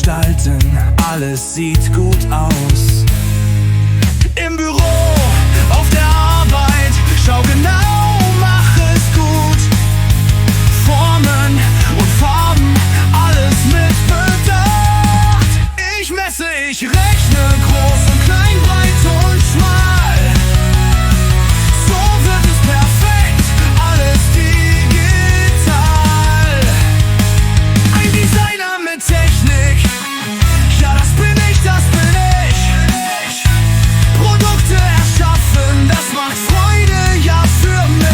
gestalten, alles sieht gut aus. Im Büro, auf der Arbeit, schau genau, mach es gut. Formen und Farben, alles mit Bedacht. Ich messe, ich rechne, groß und klein, breit und schmal. So wird es perfekt, alles digital. Ein Designer mit Technik, ja das bin ich, das bin ich. Produkte erschaffen, das macht Freude, ja für mich.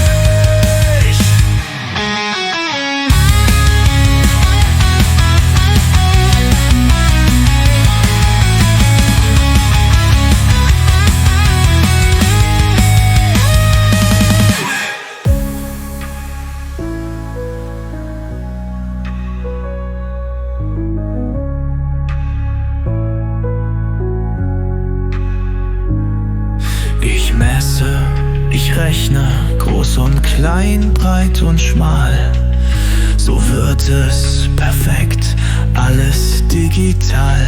Ich messe, ich rechne, groß und klein, breit und schmal. So wird es perfekt, alles digital.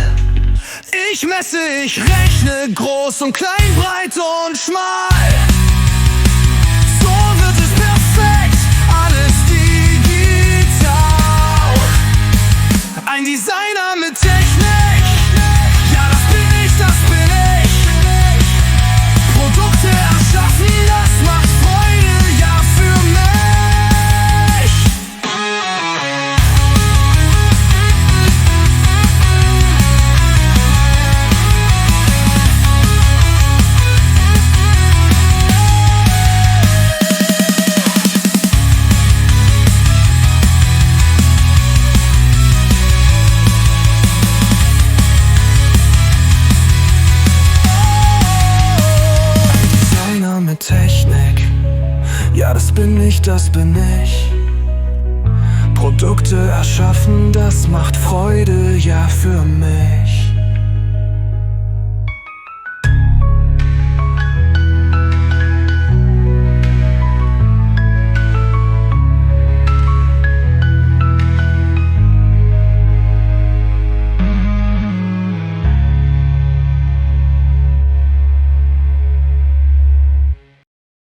Ich messe, ich rechne, groß und klein, breit und schmal. So wird es perfekt, alles digital. Ein Designer mit Technik, ja das bin ich, das bin ich. Produkte erschaffen, das macht Freude, ja für mich. Designer mit Technik, ja das bin ich, das bin ich. Produkte erschaffen, das macht Freude, ja für mich.